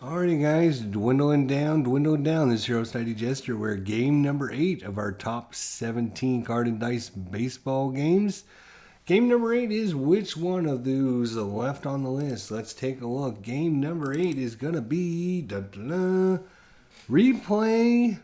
Alrighty, guys, dwindling down. This is your host, ID Jester. We're game number 8 of our top 17 card and dice baseball games. Game number 8 is which one of those left on the list? Let's take a look. Game number 8 is going to be Replay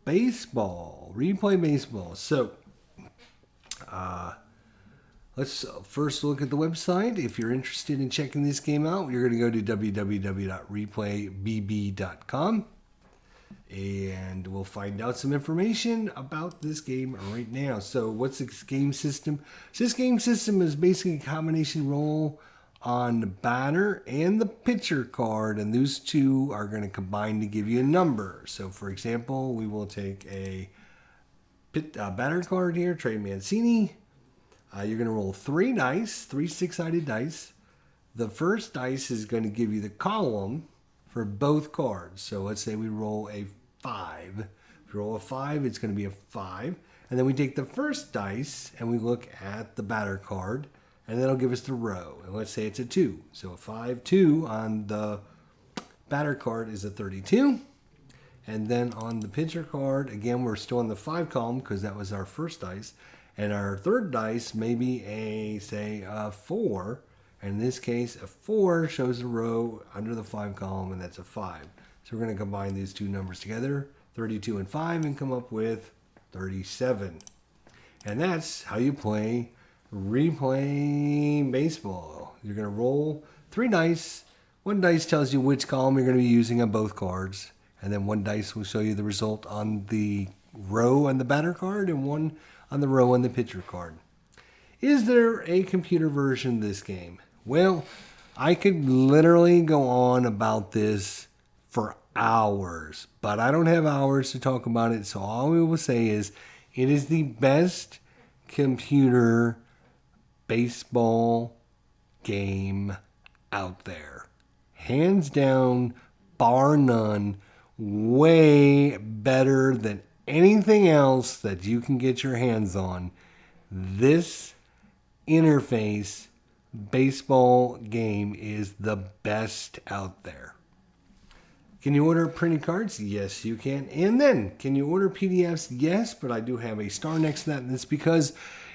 Baseball. Replay Baseball. So, let's first look at the website. If you're interested in checking this game out, you're going to go to www.replaybb.com and we'll find out some information about this game right now. So what's this game system? So this game system is basically a combination roll on the batter and the pitcher card, and those two are going to combine to give you a number. So for example, we will take a batter card here, Trey Mancini. You're going to roll 3 dice, 3 6-sided dice. The first dice is going to give you the column for both cards. So let's say we roll a 5. If you roll a 5, it's going to be a 5. And then we take the first dice and we look at the batter card, and that'll give us the row. And let's say it's a 2. So a 5, 2 on the batter card is a 32. And then on the pitcher card, again, we're still on the 5 column because that was our first dice. And our third dice may be a 4. And in this case, a 4 shows a row under the 5 column, and that's a 5. So we're going to combine these two numbers together, 32 and 5, and come up with 37. And that's how you play Replay Baseball. You're going to roll 3 dice. One dice tells you which column you're going to be using on both cards. And then one dice will show you the result on the row on the batter card, and one on the row on the pitcher card. Is there a computer version of this game? Well, I could literally go on about this for hours, but I don't have hours to talk about it, so all we will say is it is the best computer baseball game out there. Hands down, bar none, way better than anything else that you can get your hands on. This interface baseball game is the best out there. Can you order printed cards? Yes, you can. And then, can you order PDFs? Yes, but I do have a star next to that, and it's because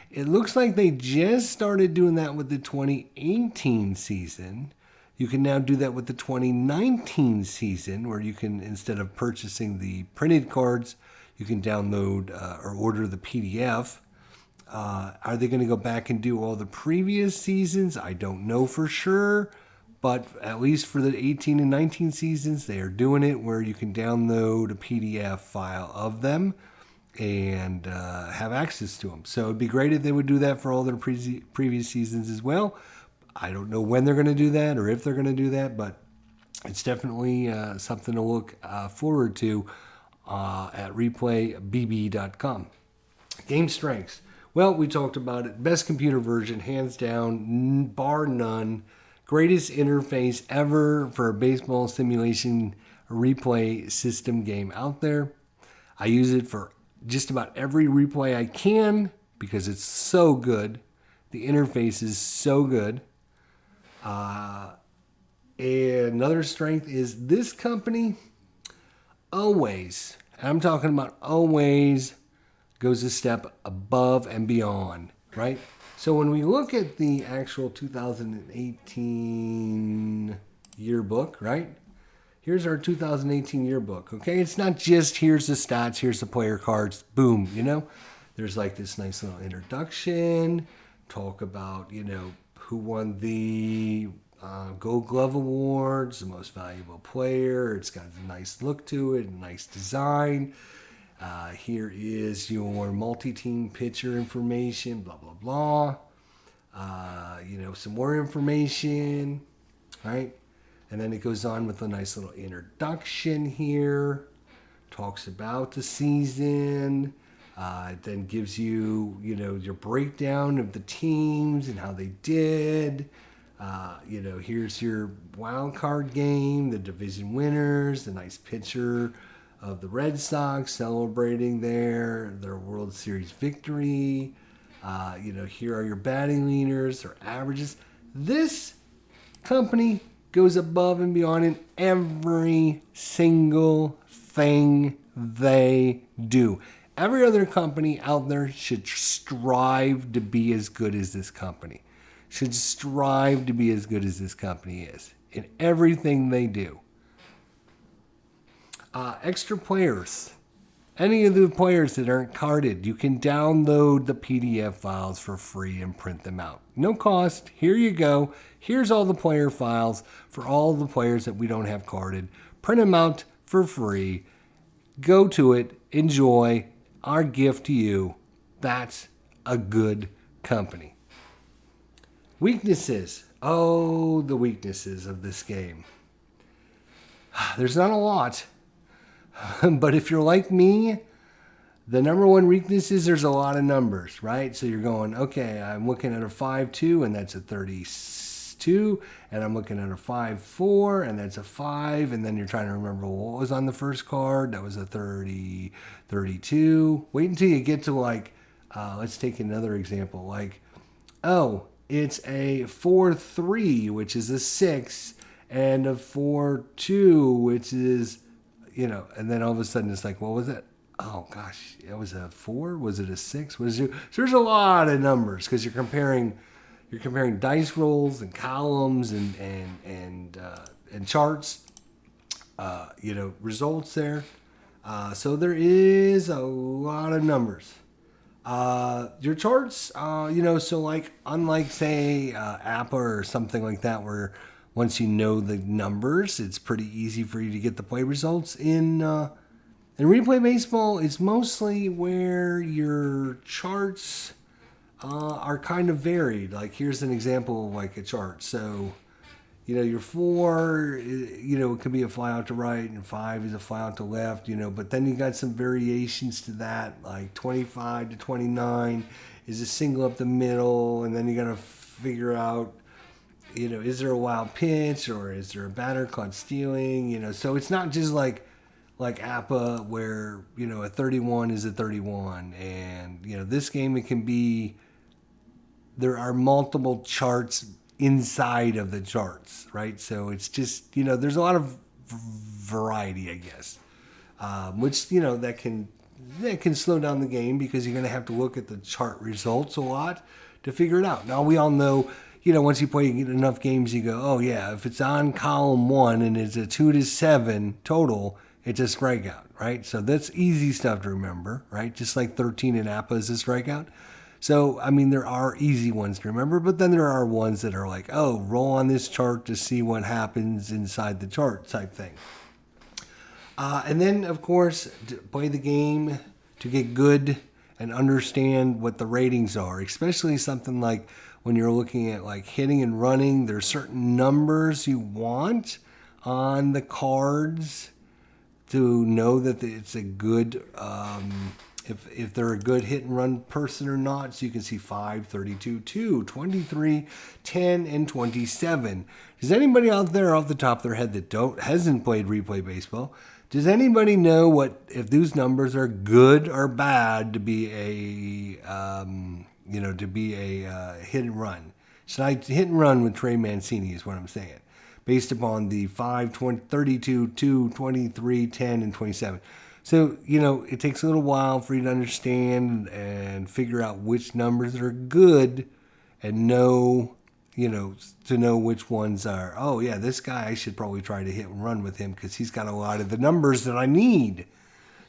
it looks like they just started doing that with the 2018 season. You can now do that with the 2019 season, where you can, instead of purchasing the printed cards, you can download or order the PDF. Are they going to go back and do all the previous seasons? I don't know for sure. But at least for the 18 and 19 seasons, they are doing it where you can download a PDF file of them and have access to them. So it'd be great if they would do that for all their previous seasons as well. I don't know when they're going to do that or if they're going to do that, but it's definitely something to look forward to at replaybb.com. Game strengths. Well, we talked about it. Best computer version, hands down, bar none. Greatest interface ever for a baseball simulation replay system game out there. I use it for just about every replay I can because it's so good. The interface is so good. And another strength is this company always, I'm talking about always, goes a step above and beyond, right? So when we look at the actual 2018 yearbook, right? Here's our 2018 yearbook, okay? It's not just here's the stats, here's the player cards, boom, you know? There's like this nice little introduction, talk about, you know, who won the Gold Glove Awards, the most valuable player. It's got a nice look to it, a nice design. Here is your multi-team pitcher information, blah, blah, blah. You know, some more information, right? And then it goes on with a nice little introduction here. Talks about the season. It then gives you, you know, your breakdown of the teams and how they did. You know, here's your wild card game, the division winners, the nice picture of the Red Sox celebrating their World Series victory. You know, here are your batting leaders, their averages. This company goes above and beyond in every single thing they do. Every other company out there should strive to be as good as this company. Should strive to be as good as this company is in everything they do. Extra players. Any of the players that aren't carded, you can download the PDF files for free and print them out. No cost. Here you go. Here's all the player files for all the players that we don't have carded. Print them out for free. Go to it. Enjoy. Our gift to you. That's a good company. Weaknesses. Oh, the weaknesses of this game. There's not a lot. But if you're like me, the number one weakness is there's a lot of numbers, right? So you're going, okay, I'm looking at a 5-2, and that's a 32, and I'm looking at a 5-4, and that's a 5, and then you're trying to remember what was on the first card. That was a 32. Wait until you get to like, let's take another example. Like, oh, it's a 4-3, which is a 6, and a 4-2, which is... and then all of a sudden it's like, what was it? Oh gosh, it was a 4. Was it a 6? Was it? So there's a lot of numbers because you're comparing dice rolls and columns and charts. Results there. So there is a lot of numbers. Your charts, so like unlike say APA or something like that where once you know the numbers, it's pretty easy for you to get the play results. In replay baseball, it's mostly where your charts are kind of varied. Like here's an example of like a chart. So, your 4, it could be a fly out to right, and 5 is a fly out to left. But then you got some variations to that, like 25 to 29 is a single up the middle, and then you got to figure out. Is there a wild pitch or is there a batter caught stealing? So it's not just like APA where, a 31 is a 31. And, this game, it can be, there are multiple charts inside of the charts, right? So it's just, there's a lot of variety, I guess, which, that can slow down the game because you're going to have to look at the chart results a lot to figure it out. Now, we all know, once you play enough games, you go, oh yeah, if it's on column 1 and it's a 2 to 7 total, it's a strikeout, right? So that's easy stuff to remember, right? Just like 13 in APA is a strikeout. So, there are easy ones to remember, but then there are ones that are like, oh, roll on this chart to see what happens inside the chart type thing. And then, of course, to play the game to get good and understand what the ratings are, especially something like when you're looking at like hitting and running, there's certain numbers you want on the cards to know that it's a good, if they're a good hit and run person or not. So you can see 5, 32, 2, 23, 10, and 27. Does anybody out there off the top of their head that hasn't played replay baseball, does anybody know if those numbers are good or bad to be a hit and run? Should I hit and run with Trey Mancini is what I'm saying, based upon the 5, 20, 32, 2, 23, 10, and 27. So, it takes a little while for you to understand and figure out which numbers are good and know, to know which ones are, oh yeah, this guy, I should probably try to hit and run with him because he's got a lot of the numbers that I need.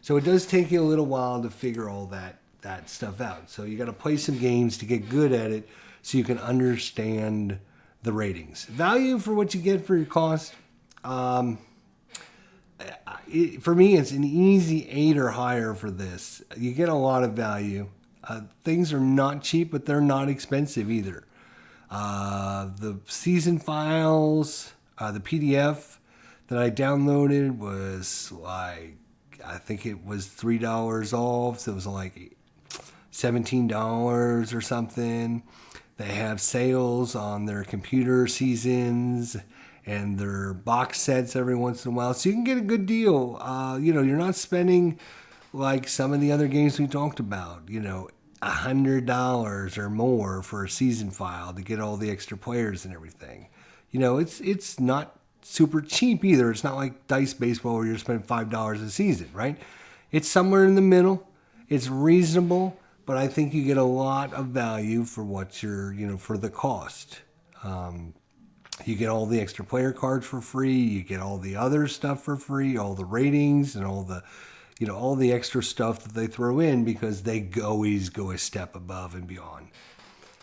So it does take you a little while to figure all that stuff out. So you got to play some games to get good at it so you can understand the ratings. Value for what you get for your cost. For me, it's an easy 8 or higher for this. You get a lot of value. Things are not cheap, but they're not expensive either. The season files, the PDF that I downloaded was like, I think it was $3 off. So it was like $17 or something. They have sales on their computer seasons and their box sets every once in a while. So you can get a good deal. You're not spending like some of the other games we talked about, $100 or more for a season file to get all the extra players and everything. it's not super cheap either. It's not like dice baseball where you're spending $5 a season, right? It's somewhere in the middle. It's reasonable, but I think you get a lot of value for what for the cost. You get all the extra player cards for free. You get all the other stuff for free, all the ratings and all the extra stuff that they throw in because they always go a step above and beyond.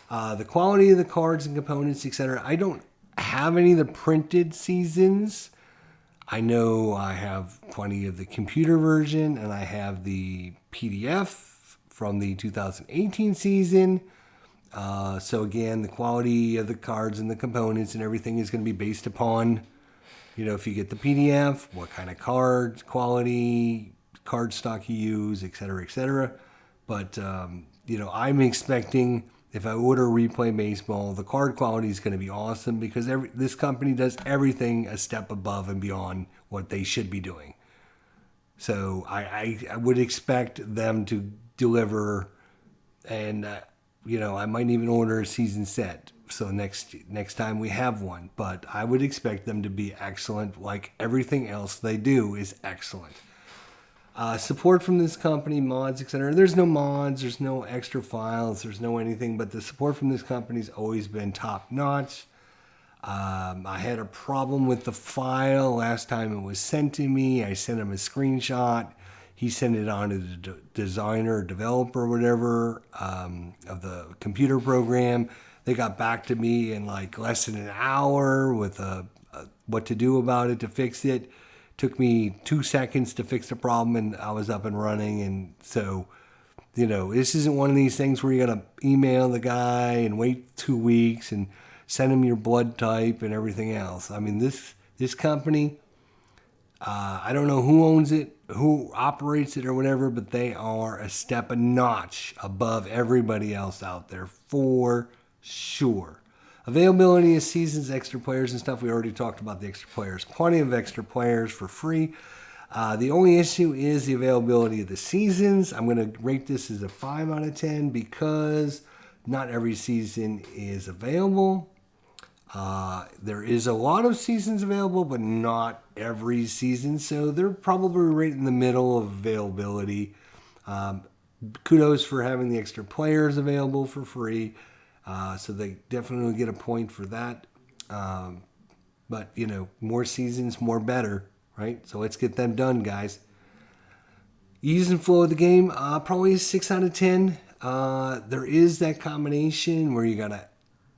The quality of the cards and components, etc. I don't have any of the printed seasons. I know I have plenty of the computer version, and I have the PDF from the 2018 season. So again, the quality of the cards and the components and everything is going to be based upon, if you get the PDF, what kind of cards, quality, card stock you use, etc., etc. But, I'm expecting if I order Replay Baseball, the card quality is going to be awesome because this company does everything a step above and beyond what they should be doing. So I would expect them to deliver, and I might even order a season set. So next time we have one, but I would expect them to be excellent. Like everything else they do is excellent. Support from this company, mods, etc. There's no mods, there's no extra files, there's no anything, but the support from this company's always been top notch. I had a problem with the file last time it was sent to me. I sent him a screenshot. He sent it on to the designer or developer or whatever of the computer program. They got back to me in like less than an hour with what to do about it to fix it. Took me 2 seconds to fix the problem, and I was up and running. And so, this isn't one of these things where you're going to email the guy and wait 2 weeks and send him your blood type and everything else. I mean, this company, I don't know who owns it, who operates it or whatever, but they are a notch above everybody else out there for sure. Availability of seasons, extra players and stuff. We already talked about the extra players. Plenty of extra players for free. The only issue is the availability of the seasons. I'm going to rate this as a 5 out of 10 because not every season is available. There is a lot of seasons available, but not every season. So they're probably right in the middle of availability. Kudos for having the extra players available for free. So they definitely get a point for that. But, more seasons, more better, right? So let's get them done, guys. Ease and flow of the game, probably a 6 out of 10. There is that combination where you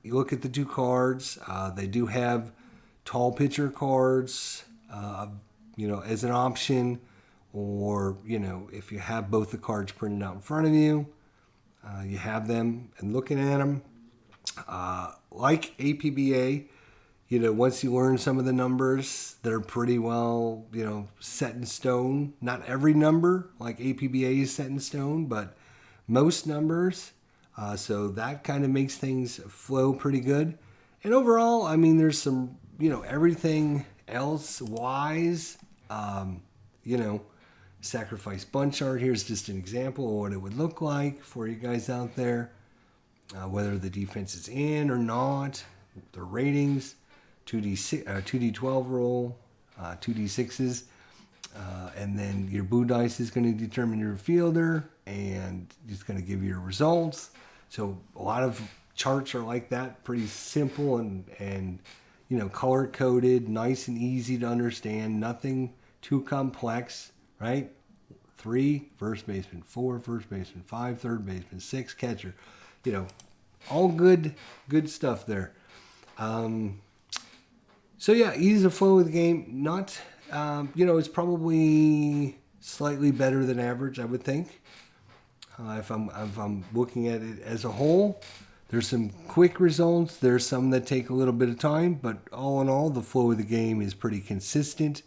look at the two cards. They do have tall pitcher cards, as an option. Or, if you have both the cards printed out in front of you, you have them and looking at them. Like APBA, once you learn some of the numbers, they're pretty well, set in stone. Not every number like APBA is set in stone, but most numbers. So that kind of makes things flow pretty good. And overall, I mean, there's some, everything else wise, sacrifice bunch art. Here's just an example of what it would look like for you guys out there. Whether the defense is in or not, the ratings, 2D12 roll, 2D6s, and then your blue dice is going to determine your fielder, and it's going to give you your results. So a lot of charts are like that, pretty simple and color coded, nice and easy to understand, nothing too complex, right? 3 first baseman, 4 first baseman, 5 third baseman, 6 catcher. All good stuff there. So yeah, ease of flow of the game. Not, it's probably slightly better than average, I would think. If I'm looking at it as a whole, there's some quick results. There's some that take a little bit of time, but all in all, the flow of the game is pretty consistent.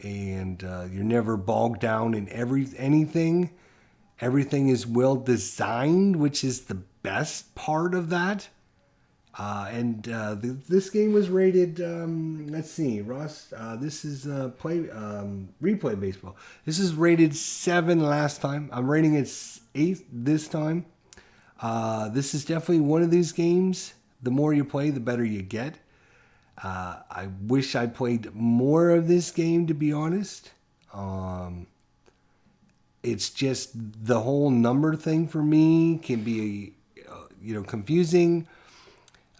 And you're never bogged down in anything. Everything is well designed, which is the best part of that. This game was rated, let's see, Ross, this is Replay Baseball. This is rated 7 last time. I'm rating it 8 this time. This is definitely one of these games. The more you play, the better you get. I wish I played more of this game, to be honest. It's just the whole number thing for me can be, confusing.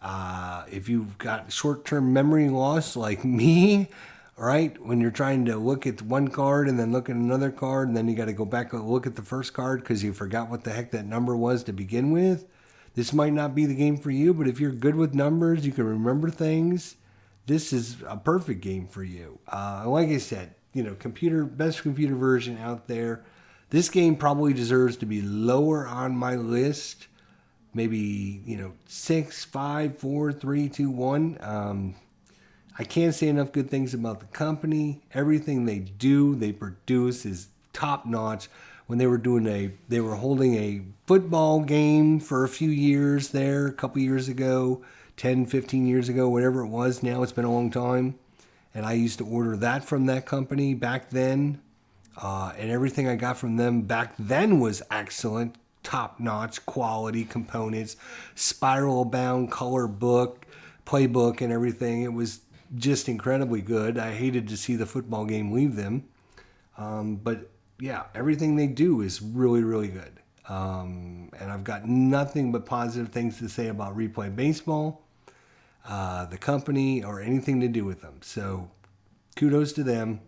If you've got short-term memory loss like me, right? When you're trying to look at one card and then look at another card, and then you got to go back and look at the first card because you forgot what the heck that number was to begin with. This might not be the game for you, but if you're good with numbers, you can remember things. This is a perfect game for you. Like I said, best computer version out there. This game probably deserves to be lower on my list. Maybe 6, 5, 4, 3, 2, 1. I can't say enough good things about the company. Everything they produce is top notch. When they were holding a football game for a few years there, a couple years ago, 10, 15 years ago, whatever it was. Now it's been a long time. And I used to order that from that company back then. And everything I got from them back then was excellent. Top-notch quality components, spiral-bound color book, playbook, and everything. It was just incredibly good. I hated to see the football game leave them. But yeah, everything they do is really, really good. And I've got nothing but positive things to say about Replay Baseball, the company, or anything to do with them. So kudos to them.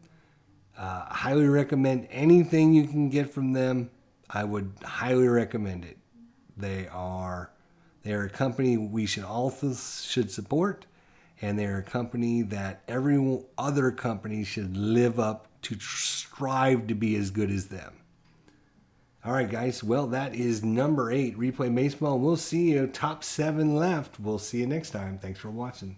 Highly recommend anything you can get from them. I would highly recommend it. They are a company we should support, and they're a company that every other company should live up to, strive to be as good as them. All right, guys. Well, that is number 8, Replay Baseball. We'll see you. Top 7 left. We'll see you next time. Thanks for watching.